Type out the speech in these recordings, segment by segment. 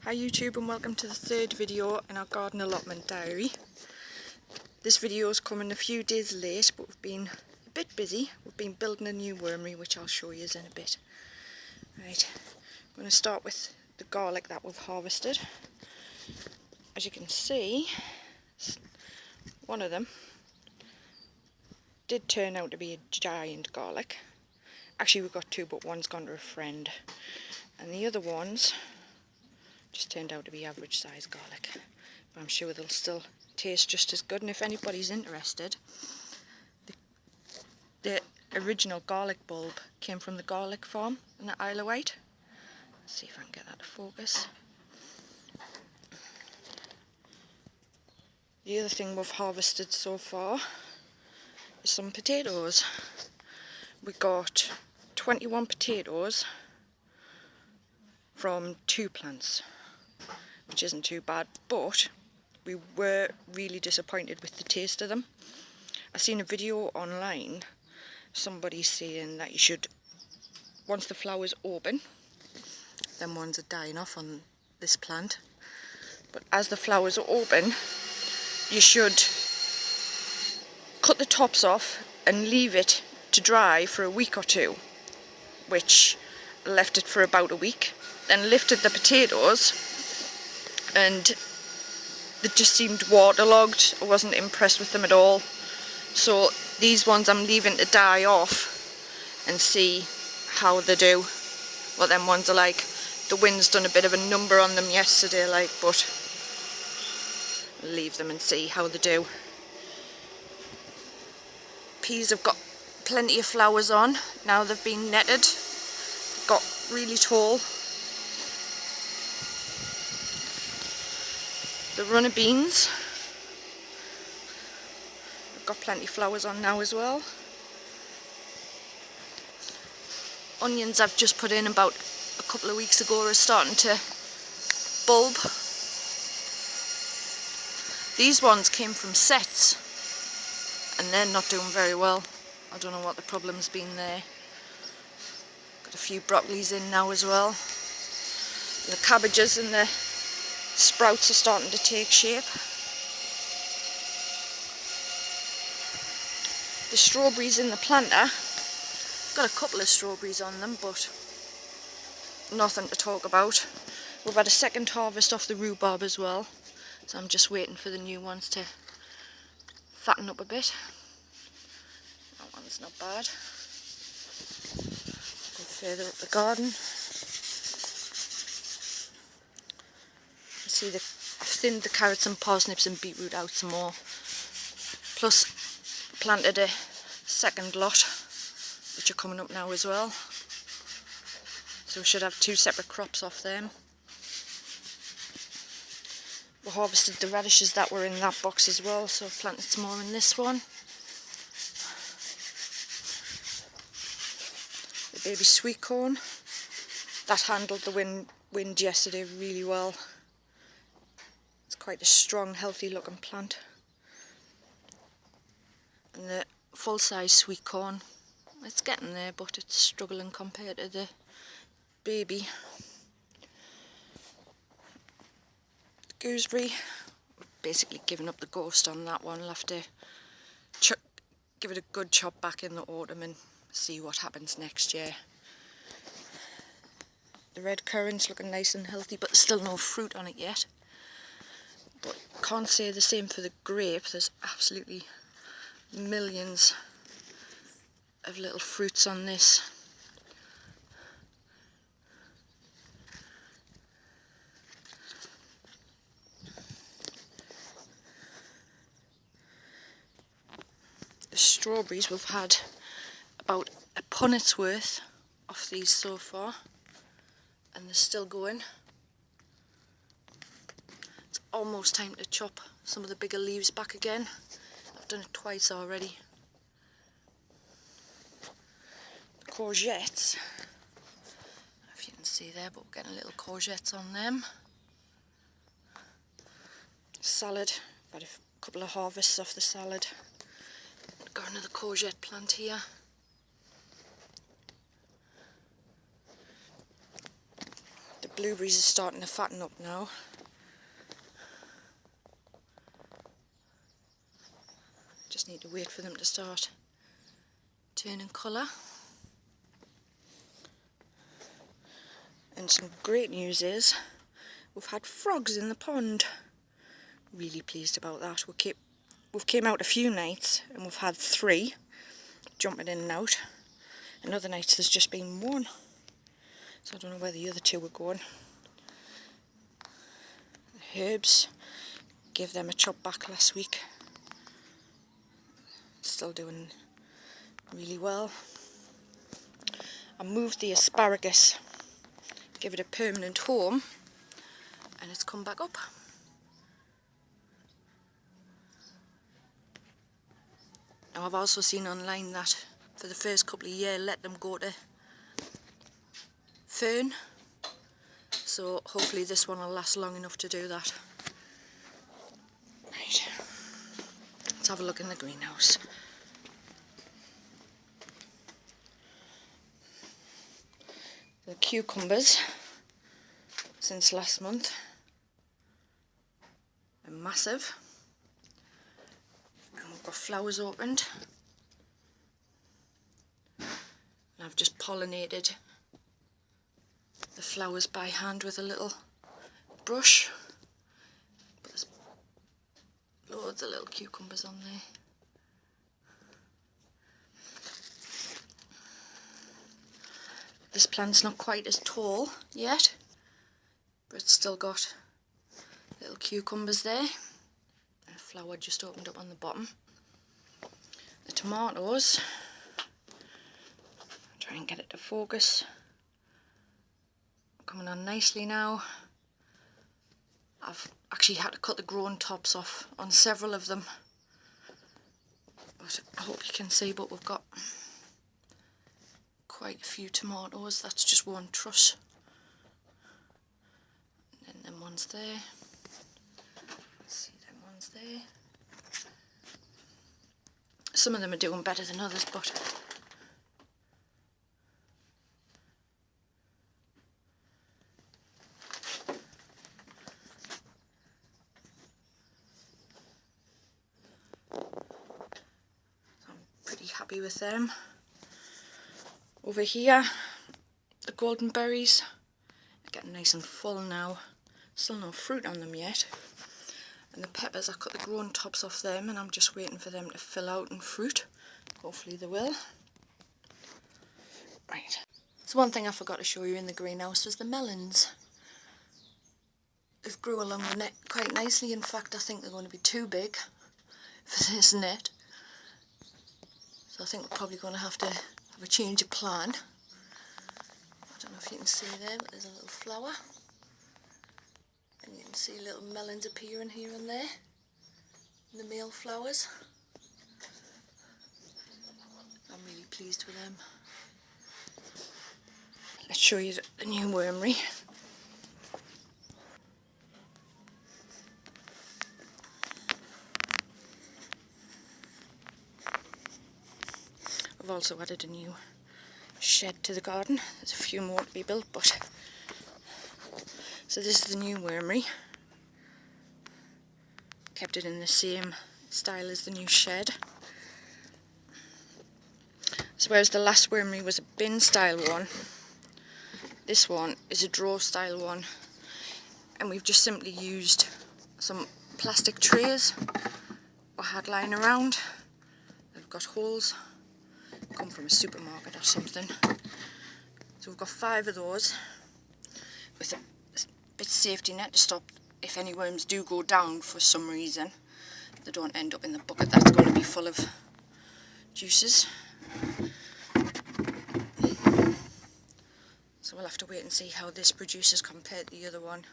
Hi YouTube, and welcome to the third video in our garden allotment diary. This video is coming a few days late, but we've been a bit busy. We've been building a new wormery, which I'll show you in a bit. Right, I'm going to start with the garlic that we've harvested. As you can see, one of them did turn out to be a giant garlic. Actually, we've got two, but one's gone to a friend, and the other ones just turned out to be average size garlic, but I'm sure they'll still taste just as good. And if anybody's interested, the original garlic bulb came from the garlic farm in the Isle of Wight. Let's see if I can get that to focus. The other thing we've harvested so far is some potatoes. We got 21 potatoes from 2 plants, which isn't too bad, but we were really disappointed with the taste of them. I seen a video online, somebody saying that you should, once the flowers open, them ones are dying off on this plant, but as the flowers are open, you should cut the tops off and leave it to dry for a week or two, which I left it for about a week, then lifted the potatoes and they just seemed waterlogged. I wasn't impressed with them at all. So these ones I'm leaving to die off and see how they do, what them ones are like. The wind's done a bit of a number on them yesterday, but I'll leave them and see how they do. Peas have got plenty of flowers on now they've been netted, got really tall. The runner beans have got plenty of flowers on now as well. Onions I've just put in about a couple of weeks ago are starting to bulb. These ones came from sets and they're not doing very well. I don't know what the problem's been there. Got a few broccolis in now as well. And the cabbages and the sprouts are starting to take shape. The strawberries in the planter, got a couple of strawberries on them, but nothing to talk about. We've had a second harvest off the rhubarb as well, so I'm just waiting for the new ones to fatten up a bit. That one's not bad. Go further up the garden. See, I've thinned the carrots and parsnips and beetroot out some more. Plus planted a second lot, which are coming up now as well. So we should have 2 separate crops off them. We harvested the radishes that were in that box as well, so I've planted some more in this one. The baby sweet corn, that handled the wind yesterday really well. Quite a strong, healthy looking plant. And the full-size sweet corn, it's getting there, but it's struggling compared to the baby. The gooseberry, basically given up the ghost on that one. I'll have to give it a good chop back in the autumn and see what happens next year. The red currant's looking nice and healthy, but there's still no fruit on it yet. But can't say the same for the grape. There's absolutely millions of little fruits on this. The strawberries, we've had about a punnet's worth of these so far, and they're still going. Almost time to chop some of the bigger leaves back again. I've done it twice already. The courgettes, I don't know if you can see there, but we're getting little courgettes on them. Salad, I've had a couple of harvests off the salad. Got another courgette plant here. The blueberries are starting to fatten up now. Just need to wait for them to start turning colour. And some great news is we've had frogs in the pond. Really pleased about that. We've came out a few nights and we've had 3 jumping in and out. And other nights there's just been 1. So I don't know where the other 2 were going. The herbs, gave them a chop back last week. Still doing really well. I moved the asparagus, give it a permanent home, and it's come back up. Now I've also seen online that for the first couple of years let them go to fern, so hopefully this one will last long enough to do that. Right, let's have a look in the greenhouse. The cucumbers since last month are massive, and we've got flowers opened, and I've just pollinated the flowers by hand with a little brush, but there's loads of little cucumbers on there. This plant's not quite as tall yet, but it's still got little cucumbers there, and a flower just opened up on the bottom. The tomatoes, try and get it to focus, coming on nicely now. I've actually had to cut the growing tops off on several of them, but I hope you can see, but we've got quite a few tomatoes. That's just one truss, and then them ones there. Let's see, them ones there. Some of them are doing better than others, but I'm pretty happy with them. Over here, the golden berries are getting nice and full now. Still no fruit on them yet. And the peppers, I cut the growing tops off them and I'm just waiting for them to fill out and fruit. Hopefully they will. Right. So one thing I forgot to show you in the greenhouse was the melons. They've grew along the net quite nicely. In fact, I think they're going to be too big for this net. So I think we're probably going to have a change of plan. I don't know if you can see there, but there's a little flower, and you can see little melons appearing here and there in the male flowers. I'm really pleased with them. Let's show you the new wormery. I've also added a new shed to the garden. There's a few more to be built, but so this is the new wormery. Kept it in the same style as the new shed. So whereas the last wormery was a bin style one, this one is a drawer style one, and we've just simply used some plastic trays I had lying around. They've got holes. Come from a supermarket or something. So we've got 5 of those with a bit of safety net to stop if any worms do go down for some reason, they don't end up in the bucket that's going to be full of juices. So we'll have to wait and see how this produces compared to the other one.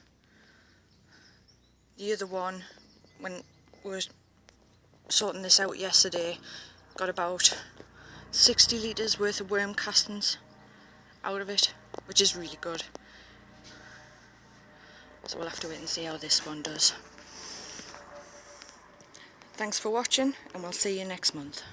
The other one, when we were sorting this out yesterday, got about 60 litres worth of worm castings out of it, which is really good. So we'll have to wait and see how this one does. Thanks for watching, and we'll see you next month.